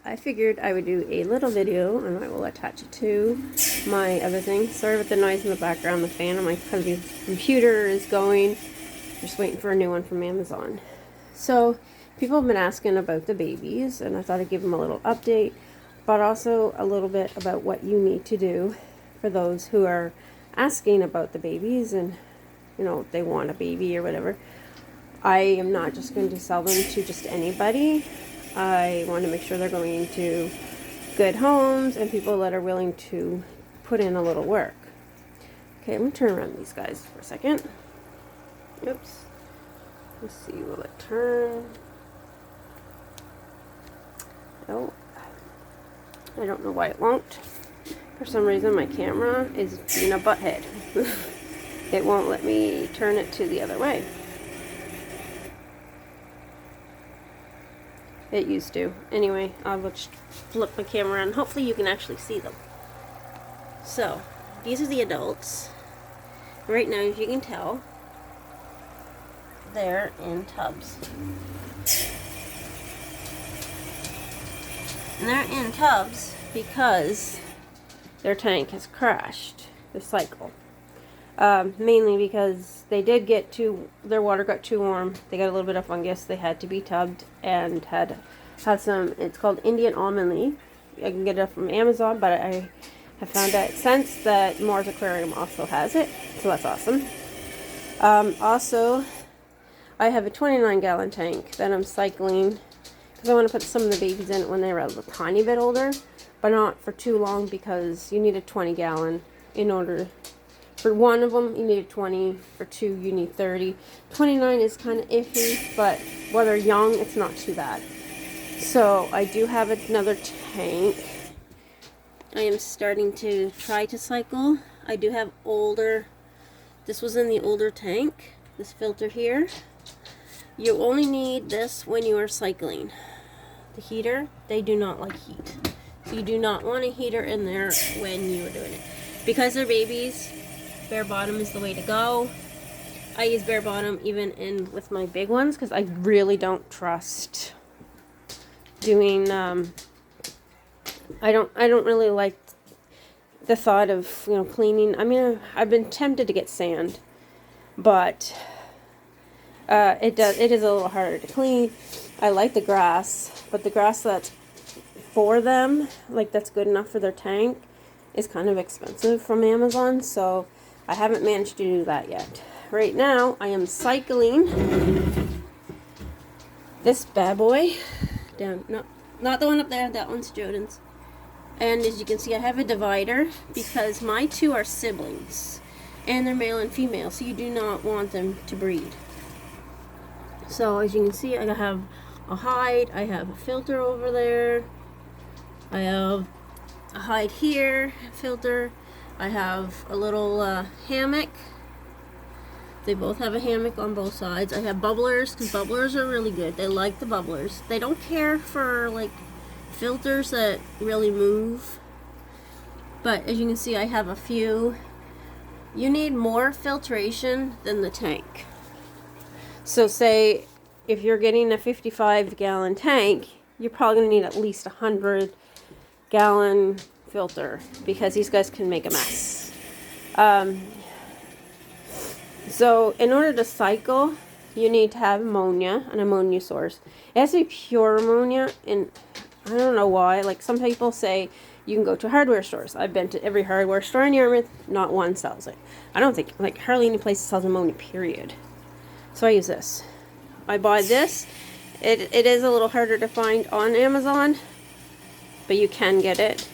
I figured I would do a little video, and I will attach it to my other thing. Sorry about the noise in the background. The fan on my computer is going. Just waiting for a new one from Amazon. So people have been asking about the babies, and I thought I'd give them a little update, but also a little bit about what you need to do for those who are asking about the babies and, you know, they want a baby or whatever. I am not just going to sell them to just anybody. I want to make sure they're going to good homes and people that are willing to put in a little work. Okay, I'm going to turn around these guys for a second. Oops. Let's see, will it turn? No. I don't know why it won't. For some reason my camera is being a butthead. It won't let me turn it to the other way. It used to. Anyway, I'll just flip my camera around. Hopefully you can actually see them. So, these are the adults. Right now, as you can tell, they're in tubs. And they're in tubs because their tank has crashed this cycle. Mainly because they did get their water got too warm. They got a little bit of fungus. They had to be tubbed and had some, it's called Indian almond leaf. I can get it from Amazon, but I have found out since that Moore's Aquarium also has it. So that's awesome. Also, I have a 29-gallon tank that I'm cycling because I want to put some of the babies in it when they're a tiny bit older, but not for too long because you need a 20-gallon in order. For one of them, you need 20. For two, you need 30. 29 is kind of iffy, but while they're young, it's not too bad. So I do have another tank. I am starting to try to cycle. I do have older. This was in the older tank. This filter here. You only need this when you are cycling. The heater, they do not like heat. So you do not want a heater in there when you are doing it. Because they're babies, bare bottom is the way to go. I use bare bottom even in with my big ones because I really don't trust doing I don't really like the thought of, you know, cleaning. I mean, I've been tempted to get sand, but it is a little harder to clean. I like the grass, but the grass that's for them, like that's good enough for their tank, is kind of expensive from Amazon, so I haven't managed to do that yet. Right now, I am cycling this bad boy down. No, not the one up there. That one's Joden's. And as you can see, I have a divider because my two are siblings, and they're male and female, so you do not want them to breed. So as you can see, I have a hide. I have a filter over there. I have a hide here, filter. I have a little hammock. They both have a hammock on both sides. I have bubblers, because bubblers are really good. They like the bubblers. They don't care for, like, filters that really move. But as you can see, I have a few. You need more filtration than the tank. So say, if you're getting a 55-gallon tank, you're probably going to need at least a 100-gallon filter because these guys can make a mess. So in order to cycle, you need to have ammonia, an ammonia source. It has to be pure ammonia, and I don't know why. Like, some people say you can go to hardware stores. I've been to every hardware store in Yarmouth. Not one sells it. I don't think, like, hardly any place sells ammonia, period. So I use this. I buy this. It is a little harder to find on Amazon, but you can get it.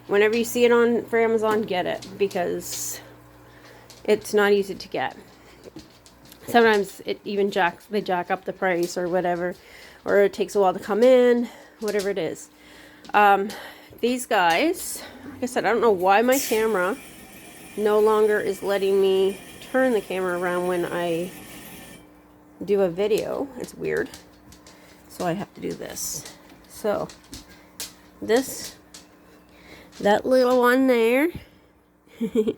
Whenever you see it for Amazon, get it, because it's not easy to get. Sometimes it even they jack up the price or whatever, or it takes a while to come in, whatever it is. These guys, like I said, I don't know why my camera no longer is letting me turn the camera around when I do a video. It's weird. So I have to do this. So that little one there, and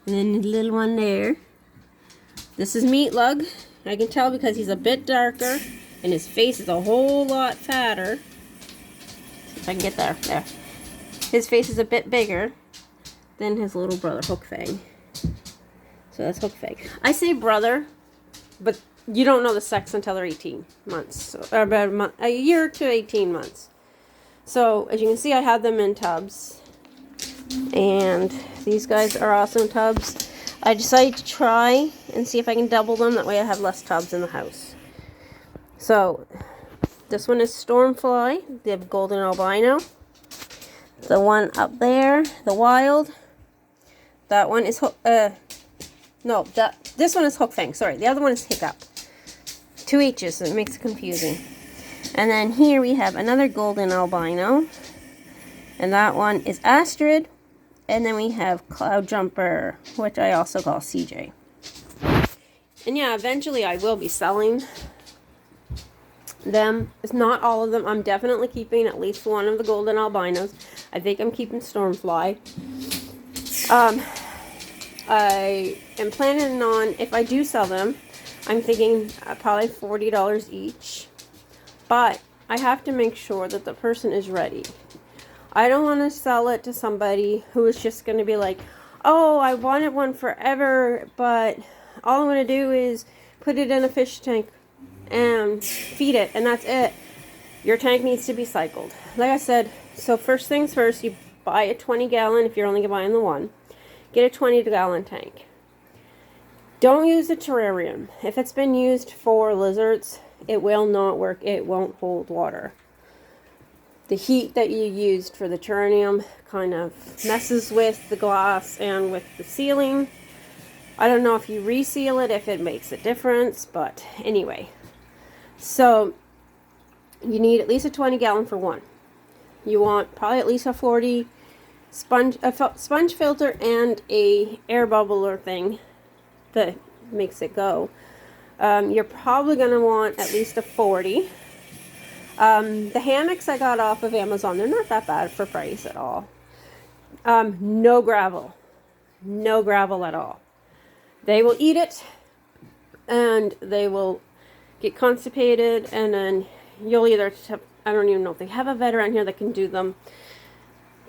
then the little one there. This is Meat Lug. I can tell because he's a bit darker and his face is a whole lot fatter. If I can get there. There. His face is a bit bigger than his little brother, Hook Fang. So that's Hook Fang. I say brother, but you don't know the sex until they're 18 months. So, about a year to 18 months. So, as you can see, I have them in tubs. And these guys are awesome tubs. I decided to try and see if I can double them. That way I have less tubs in the house. So, this one is Stormfly. They have Golden Albino. The one up there, the Wild. That one is this one is Hook Fang. Sorry, the other one is Hiccup. 2 H's, so it makes it confusing. And then here we have another Golden Albino. And that one is Astrid. And then we have Cloud Jumper, which I also call CJ. And yeah, eventually I will be selling them. It's not all of them. I'm definitely keeping at least one of the Golden Albinos. I think I'm keeping Stormfly. I am planning on, if I do sell them, I'm thinking probably $40 each. But I have to make sure that the person is ready. I don't want to sell it to somebody who is just going to be like, oh, I wanted one forever, but all I'm going to do is put it in a fish tank and feed it, and that's it. Your tank needs to be cycled. Like I said, so first things first, you buy a 20-gallon if you're only buying the one. Get a 20-gallon tank. Don't use a terrarium. If it's been used for lizards, it will not work. It won't hold water. The heat that you used for the terrarium kind of messes with the glass and with the sealing. I don't know if you reseal it, if it makes a difference, but anyway. So, you need at least a 20-gallon for one. You want probably at least a 40 sponge filter and a air bubbler thing that makes it go. You're probably going to want at least a 40. The hammocks I got off of Amazon, they're not that bad for price at all. No gravel. No gravel at all. They will eat it, and they will get constipated, and then you'll either, I don't even know if they have a vet around here that can do them,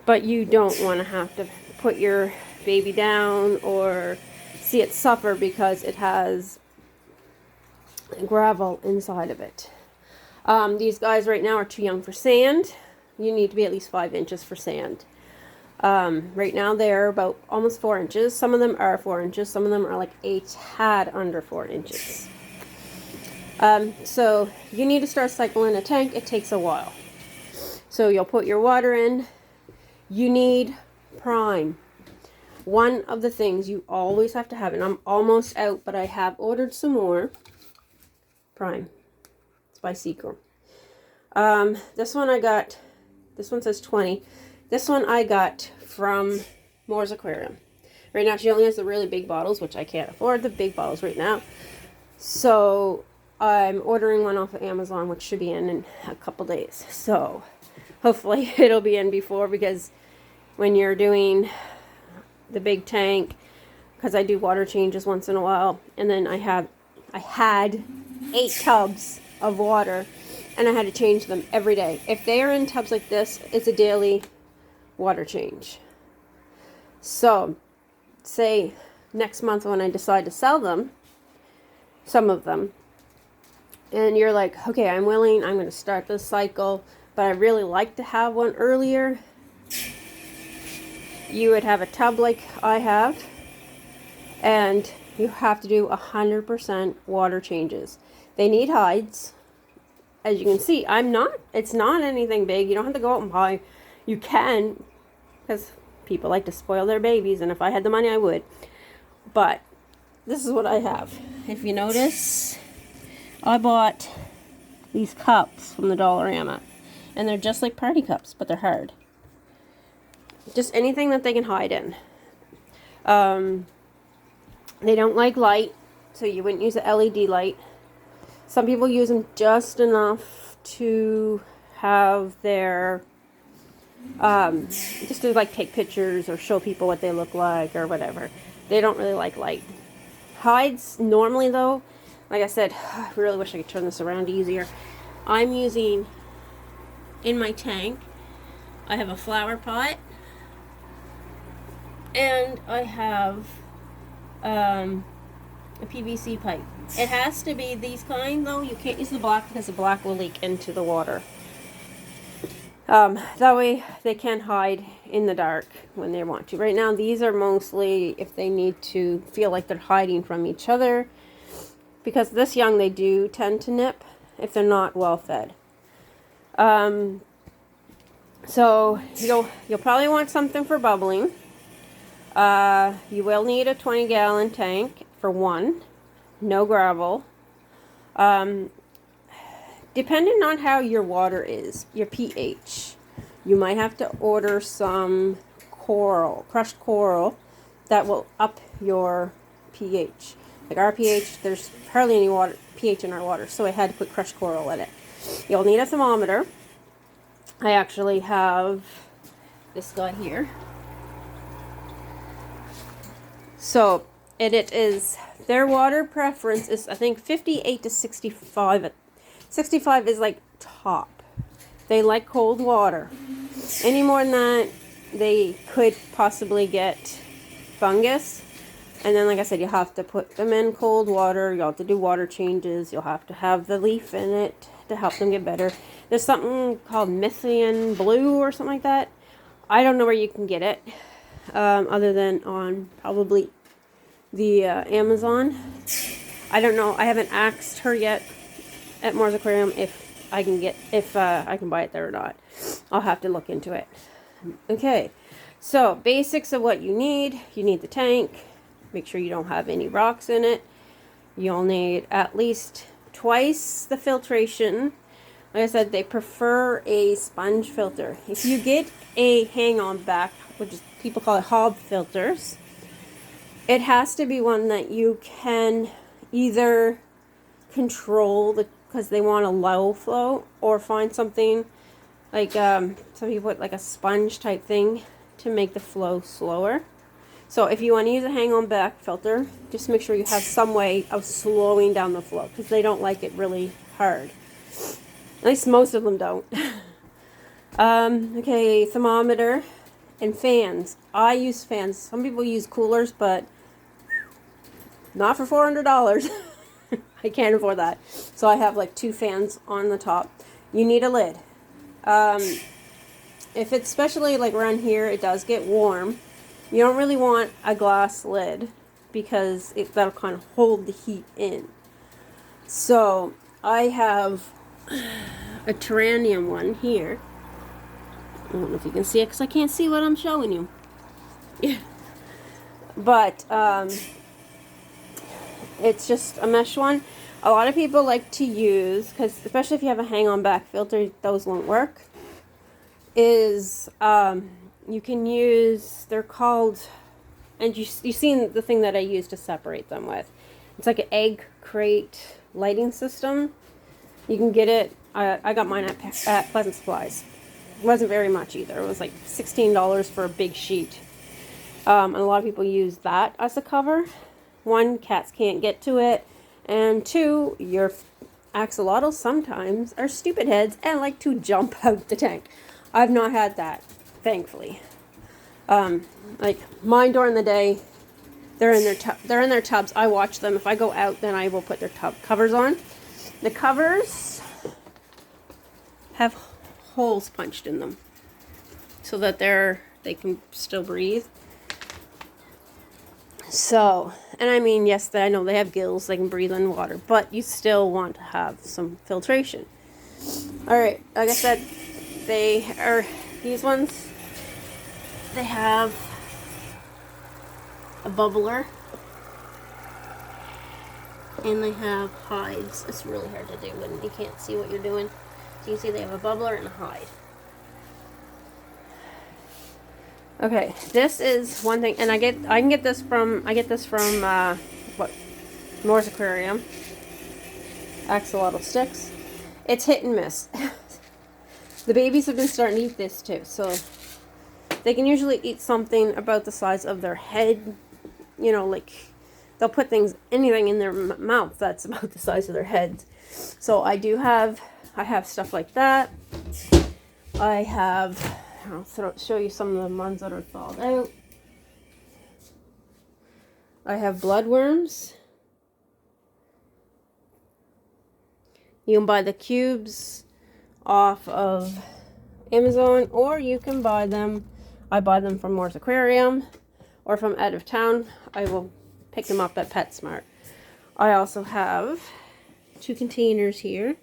but you don't want to have to put your baby down or see it suffer because it has gravel inside of it. These guys right now are too young for sand. You need to be at least 5 inches for sand. Right now they're about almost 4 inches. Some of them are 4 inches. Some of them are like a tad under 4 inches. So you need to start cycling a tank. It takes a while. So you'll put your water in. You need prime. One of the things you always have to have, and I'm almost out, but I have ordered some more. Prime. It's by Seagram. This one I got, this one says 20. This one I got from Moore's Aquarium. Right now she only has the really big bottles, which I can't afford the big bottles right now. So I'm ordering one off of Amazon, which should be in a couple days. So hopefully it'll be in before, because when you're doing the big tank, because I do water changes once in a while, and then I had 8 tubs of water, and I had to change them every day. If they are in tubs like this, it's a daily water change. So say next month when I decide to sell them, some of them, and you're like, okay, I'm willing, I'm going to start this cycle, but I really like to have one earlier. You would have a tub like I have, and you have to do 100% water changes. They need hides. As you can see, it's not anything big. You don't have to go out and buy. You can, because people like to spoil their babies, and if I had the money, I would. But this is what I have. If you notice, I bought these cups from the Dollarama, and they're just like party cups, but they're hard. Just anything that they can hide in. They don't like light, so you wouldn't use an LED light. Some people use them just enough to have their, just to like take pictures or show people what they look like or whatever. They don't really like light. Hides, normally though, like I said, I really wish I could turn this around easier. I'm using, in my tank, I have a flower pot, and I have a PVC pipe. It has to be these kind though. You can't use the black because the black will leak into the water. That way they can hide in the dark when they want to. Right now these are mostly if they need to feel like they're hiding from each other, because this young they do tend to nip if they're not well fed. So you'll probably want something for bubbling. You will need a 20-gallon tank for one. No gravel. Depending on how your water is, your pH, you might have to order some coral, crushed coral, that will up your pH. Like our pH, there's hardly any water pH in our water, so I had to put crushed coral in it. You'll need a thermometer. I actually have this guy here. So, and it is, their water preference is, I think, 58 to 65. 65 is like top. They like cold water. Any more than that, they could possibly get fungus. And then, like I said, you have to put them in cold water. You'll have to do water changes. You'll have to have the leaf in it to help them get better. There's something called Methylene Blue or something like that. I don't know where you can get it, other than on probably the Amazon. I don't know. I haven't asked her yet at Moore's Aquarium if I can buy it there or not. I'll have to look into it. Okay, so basics of what you need. You need the tank. Make sure you don't have any rocks in it. You'll need at least twice the filtration. Like I said, they prefer a sponge filter. If you get a hang-on back, which is, people call it hob filters, it has to be one that you can either control because they want a low flow, or find something like some people put like a sponge type thing to make the flow slower. So if you want to use a hang-on back filter, just make sure you have some way of slowing down the flow, because they don't like it really hard. At least most of them don't. Okay, thermometer and fans. I use fans. Some people use coolers, but not for $400. I can't afford that. So I have like 2 fans on the top. You need a lid. If it's especially like around here, it does get warm. You don't really want a glass lid because that'll kind of hold the heat in. So I have a Terranium one here. I don't know if you can see it because I can't see what I'm showing you. Yeah. But it's just a mesh one. A lot of people like to use, because especially if you have a hang-on back filter, those won't work, is you can use, they're called, and you've seen the thing that I use to separate them with. It's like an egg crate lighting system. You can get it, I got mine at Pleasant Supplies. It wasn't very much either. It was like $16 for a big sheet. And a lot of people use that as a cover. 1, cats can't get to it. And 2, your axolotls sometimes are stupid heads and like to jump out the tank. I've not had that, thankfully. Like mine during the day, they're in their tubs. I watch them. If I go out, then I will put their tub covers on. The covers have holes punched in them so that they can still breathe. So, and I mean, yes, I know they have gills, they can breathe in water, but you still want to have some filtration. Alright, like I said, these ones, they have a bubbler, and they have hides. It's really hard to do when you can't see what you're doing. So you can see they have a bubbler and a hide. Okay, this is one thing, and I get this from Moore's Aquarium. Axolotl sticks. It's hit and miss. The babies have been starting to eat this too, so they can usually eat something about the size of their head. You know, like they'll put anything in their mouth that's about the size of their heads. So I have stuff like that. I have show you some of the ones that are thawed out. I have bloodworms. You can buy the cubes off of Amazon, or you can buy them. I buy them from Moore's Aquarium, or from out of town. I will pick them up at PetSmart. I also have 2 containers here.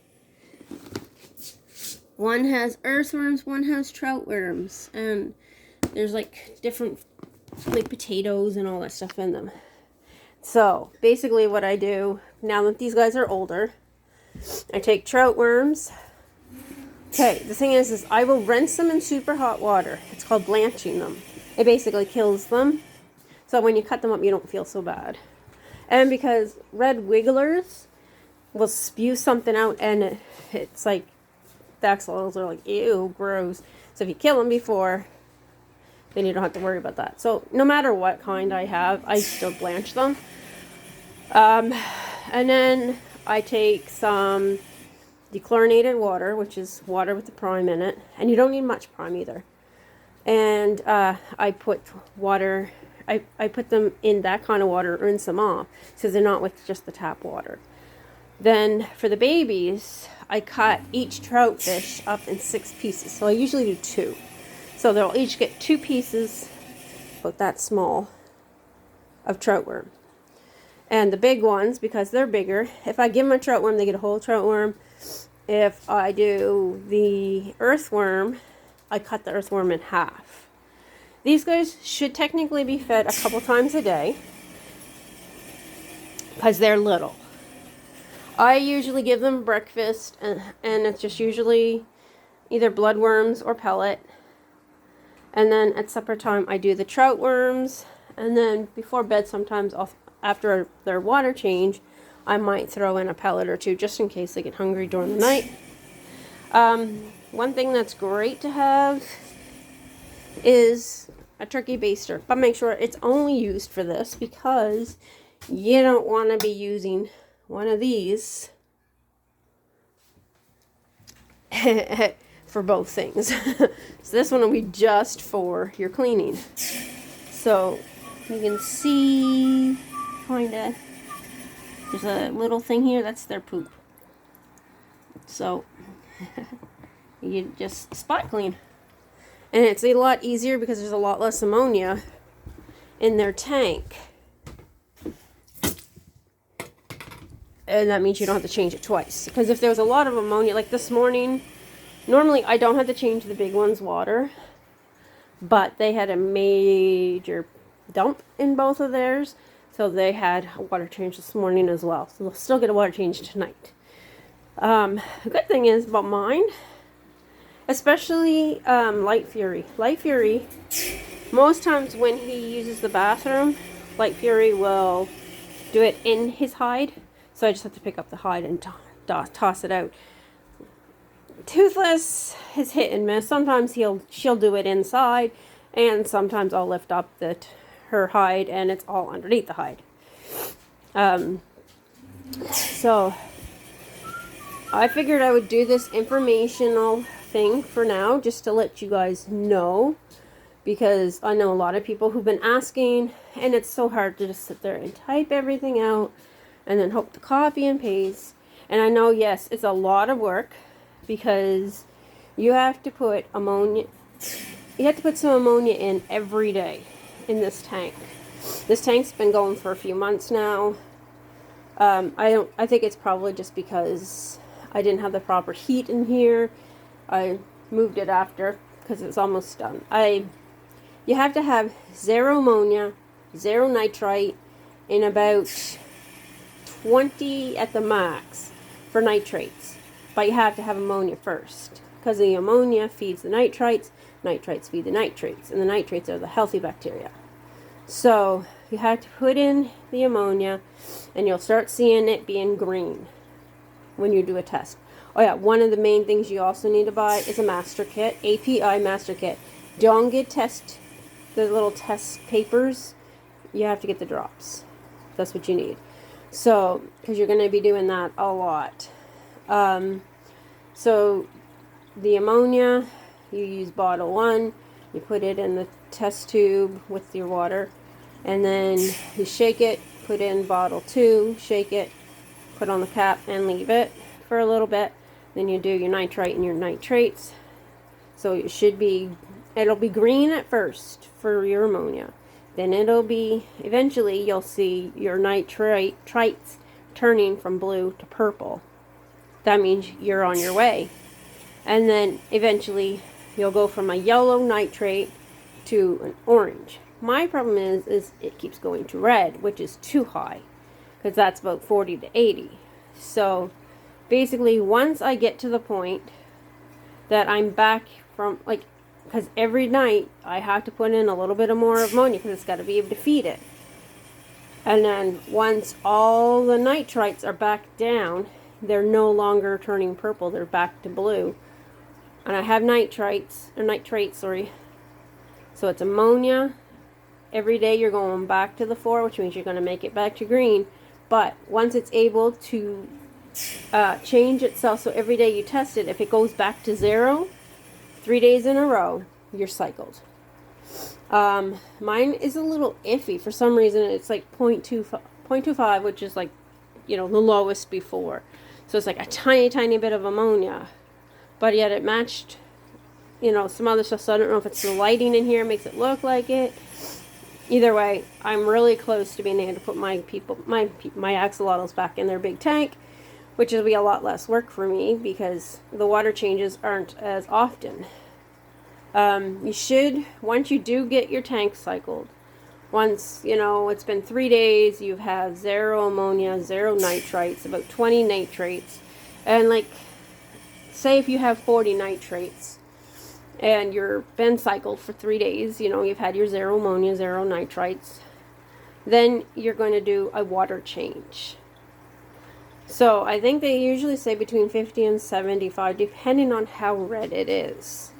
One has earthworms, one has troutworms, and there's like different like potatoes and all that stuff in them. So basically what I do, now that these guys are older, I take troutworms. Okay, the thing is I will rinse them in super hot water. It's called blanching them. It basically kills them. So when you cut them up, you don't feel so bad. And because red wigglers will spew something out, and it's like, the axolotls are like, ew, gross. So if you kill them before, then you don't have to worry about that. So no matter what kind I have, I still blanch them. And then I take some dechlorinated water, which is water with the prime in it. And you don't need much prime either. And I put water, I put them in that kind of water, rinse them off, so they're not with just the tap water. Then for the babies, I cut each trout fish up in 6 pieces. So I usually do 2. So they'll each get 2 pieces, about that small, of troutworm. And the big ones, because they're bigger, if I give them a troutworm, they get a whole troutworm. If I do the earthworm, I cut the earthworm in half. These guys should technically be fed a couple times a day, because they're little. I usually give them breakfast, and it's just usually either bloodworms or pellet. And then at supper time, I do the trout worms. And then before bed, sometimes after their water change, I might throw in a pellet or 2 just in case they get hungry during the night. One thing that's great to have is a turkey baster. But make sure it's only used for this, because you don't want to be using one of these for both things. So this one will be just for your cleaning. So you can see, kind of, there's a little thing here, that's their poop. So you just spot clean. And it's a lot easier because there's a lot less ammonia in their tank. And that means you don't have to change it twice. Because if there was a lot of ammonia, like this morning, normally I don't have to change the big one's water. But they had a major dump in both of theirs. So they had a water change this morning as well. So they'll still get a water change tonight. The good thing is about mine, especially Light Fury. Light Fury, most times when he uses the bathroom, Light Fury will do it in his hide. So I just have to pick up the hide and toss it out. Toothless is hit and miss. Sometimes she'll do it inside, and sometimes I'll lift up her hide and it's all underneath the hide. So I figured I would do this informational thing for now, just to let you guys know, because I know a lot of people who've been asking, and it's so hard to just sit there and type everything out and then hope to copy and paste. And I know, yes, it's a lot of work, because you have to put ammonia, you have to put some ammonia in every day in this tank. This tank's been going for a few months now. I think it's probably just because I didn't have the proper heat in here. I moved it after, because it's almost done. You have to have 0 ammonia, 0 nitrite, and about 20 at the max for nitrates. But you have to have ammonia first, because the ammonia feeds the nitrites, nitrites feed the nitrates, and the nitrates are the healthy bacteria. So you have to put in the ammonia, and you'll start seeing it being green when you do a test. Oh yeah, one of the main things you also need to buy is a master kit, API master kit. Don't get the little test papers. You have to get the drops. That's what you need. So, because you're going to be doing that a lot. So the ammonia, you use bottle 1, you put it in the test tube with your water, and then you shake it, put in bottle 2, shake it, put on the cap, and leave it for a little bit. Then you do your nitrite and your nitrates. So it should be, it'll be green at first for your ammonia. Then it'll be, eventually you'll see your nitrates turning from blue to purple. That means you're on your way. And then eventually you'll go from a yellow nitrate to an orange. My problem is it keeps going to red, which is too high, because that's about 40 to 80. So basically, once I get to the point that I'm back from, like, because every night I have to put in a little bit of more ammonia because it's got to be able to feed it. And then once all the nitrites are back down, they're no longer turning purple, they're back to blue. And I have nitrates, sorry. So it's ammonia. Every day you're going back to the 4, which means you're going to make it back to green. But once it's able to change itself, so every day you test it, if it goes back to 0, 3 days in a row, you're cycled. Mine is a little iffy. For some reason, it's like 0.25, which is like, you know, the lowest before. So it's like a tiny, tiny bit of ammonia. But yet it matched, you know, some other stuff. So I don't know if it's the lighting in here makes it look like it. Either way, I'm really close to being able to put my axolotls back in their big tank, which will be a lot less work for me because the water changes aren't as often. You should, once you do get your tank cycled, once, you know, it's been 3 days, you have 0 ammonia, 0 nitrites, about 20 nitrates, and like, say if you have 40 nitrates, and you're been cycled for 3 days, you know, you've had your 0 ammonia, 0 nitrites, then you're going to do a water change. So I think they usually say between 50 and 75, depending on how red it is.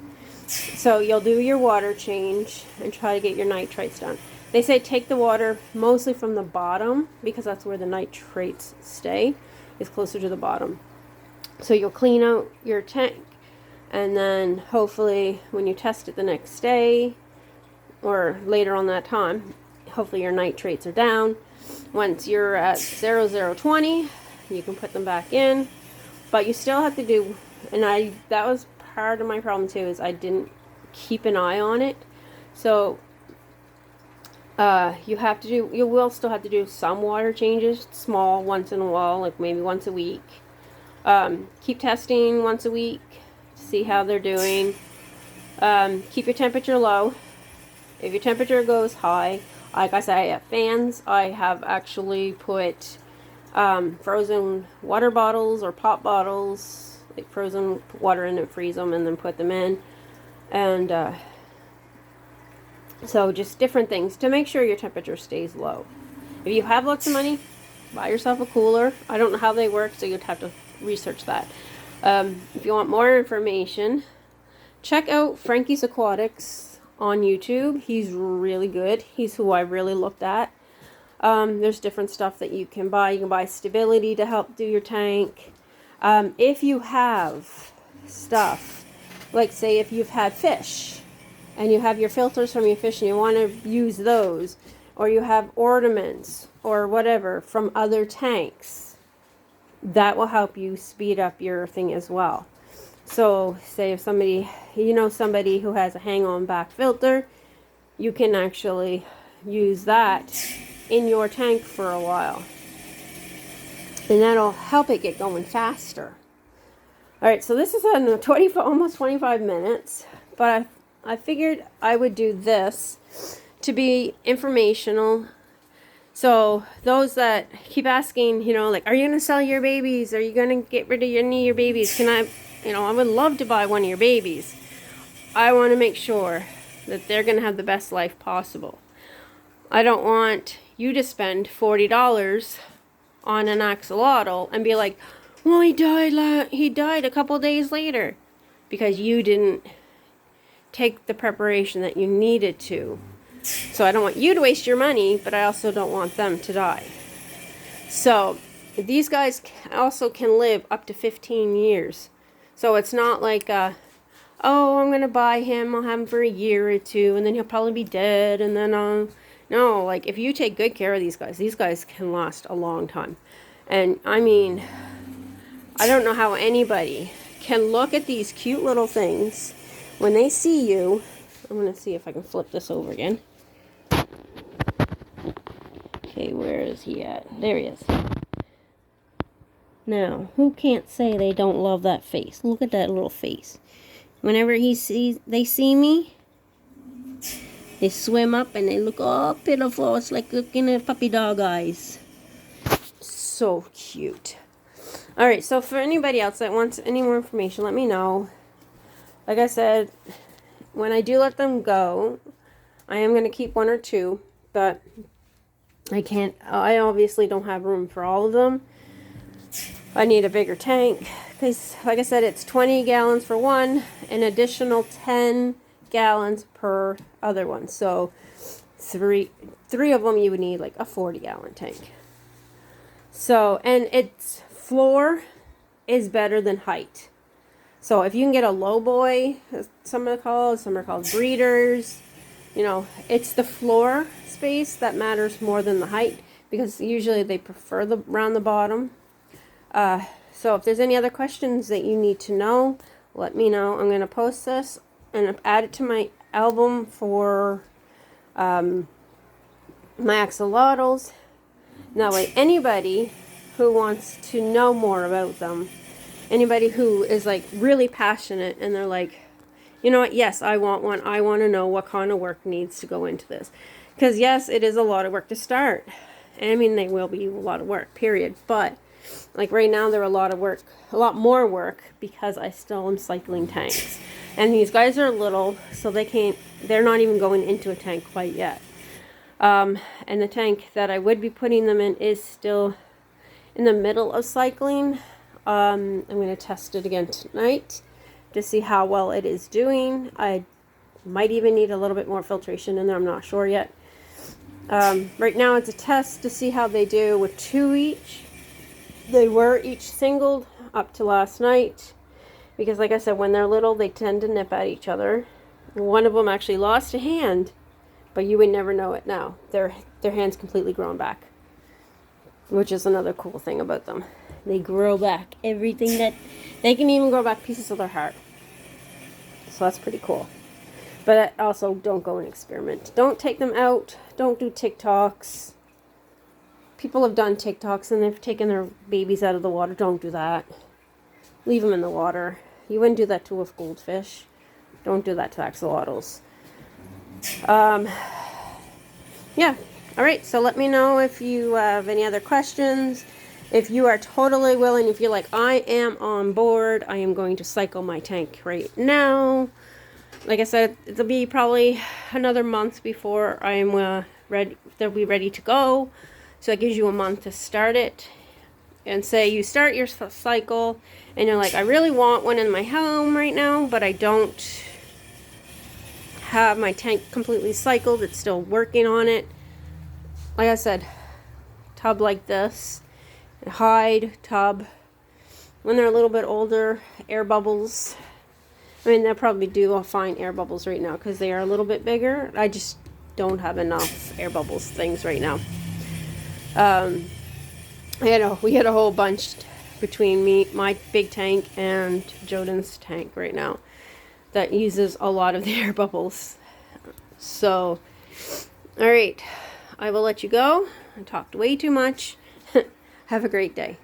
So you'll do your water change and try to get your nitrates down. They say take the water mostly from the bottom because that's where the nitrates stay, is closer to the bottom. So you'll clean out your tank, and then hopefully when you test it the next day or later on that time, hopefully your nitrates are down. Once you're at 0,020, you can put them back in, but you still have to do, and that was part of my problem too, is I didn't keep an eye on it. So you will still have to do some water changes, small, once in a while, like maybe once a week. Keep testing once a week, see how they're doing. Keep your temperature low. If your temperature goes high, like I said, I have fans. I have actually put frozen water bottles or pop bottles, like frozen water in and freeze them and then put them in. And so just different things to make sure your temperature stays low. If you have lots of money, buy yourself a cooler. I don't know how they work, so you'd have to research that. If you want more information, check out Frankie's Aquatics on YouTube. He's really good. He's who I really looked at. There's different stuff that you can buy. You can buy stability to help do your tank. If you have stuff, like say if you've had fish and you have your filters from your fish and you want to use those, or you have ornaments or whatever from other tanks, that will help you speed up your thing as well. So say if somebody, you know, somebody who has a hang-on back filter, you can actually use that in your tank for a while, and that'll help it get going faster. All right, so this is on almost 25 minutes, but I figured I would do this to be informational. So those that keep asking, you know, like, are you going to sell your babies? Are you going to get rid of any of your babies? Can I, you know, I would love to buy one of your babies. I want to make sure that they're going to have the best life possible. I don't want you to spend $40 on an axolotl and be like, well, he died a couple days later, because you didn't take the preparation that you needed to. So I don't want you to waste your money, but I also don't want them to die. So these guys also can live up to 15 years. So it's not like, oh, I'm gonna buy him, I'll have him for a year or two, and then he'll probably be dead, and then no, like, if you take good care of these guys can last a long time. And I mean, I don't know how anybody can look at these cute little things when they see you. I'm gonna see if I can flip this over again. Okay, where is he at? There he is. Now, who can't say they don't love that face? Look at that little face. Whenever they see me, they swim up and they look all pitiful. It's like looking at puppy dog eyes. So cute. Alright, so for anybody else that wants any more information, let me know. Like I said, when I do let them go, I am going to keep 1 or 2, but I obviously don't have room for all of them. I need a bigger tank because, like I said, it's 20 gallons for one, an additional 10 gallons per other one. So three of them you would need like a 40-gallon tank. So, and its floor is better than height. So if you can get a low boy, as some are called breeders, you know, it's the floor space that matters more than the height, because usually they prefer around the bottom. So if there's any other questions that you need to know, let me know. I'm going to post this and add it to my album for my axolotls. That way anybody who wants to know more about them, anybody who is like really passionate and they're like, you know what, yes, I want one. I want to know what kind of work needs to go into this. Because yes, it is a lot of work to start. And I mean, they will be a lot of work, period. But like right now, they're a lot more work because I still am cycling tanks. And these guys are little, so they're not even going into a tank quite yet. And the tank that I would be putting them in is still in the middle of cycling. I'm going to test it again tonight to see how well it is doing. I might even need a little bit more filtration in there. I'm not sure yet. Right now it's a test to see how they do with 2 each. They were each singled up to last night because, like I said, when they're little they tend to nip at each other. One of them actually lost a hand, but you would never know it now. Their hand's completely grown back, which is another cool thing about them. They grow back everything that they can, even grow back pieces of their heart. So that's pretty cool. But also, don't go and experiment. Don't take them out. Don't do TikToks. People have done TikToks and they've taken their babies out of the water. Don't do that. Leave them in the water. You wouldn't do that to a goldfish. Don't do that to axolotls. Yeah. All right. So let me know if you have any other questions. If you are totally willing, if you're like, I am on board, I am going to cycle my tank right now. Like I said, it'll be probably another month before I'm ready. They'll be ready to go. So it gives you a month to start it. And say you start your cycle and you're like, I really want one in my home right now, but I don't have my tank completely cycled. It's still working on it. Like I said, tub like this. Hide tub. When they're a little bit older, air bubbles. I mean, they'll probably do fine air bubbles right now because they are a little bit bigger. I just don't have enough air bubbles things right now. We had a whole bunch between my big tank and Joden's tank right now that uses a lot of the air bubbles. So, all right, I will let you go. I talked way too much. Have a great day.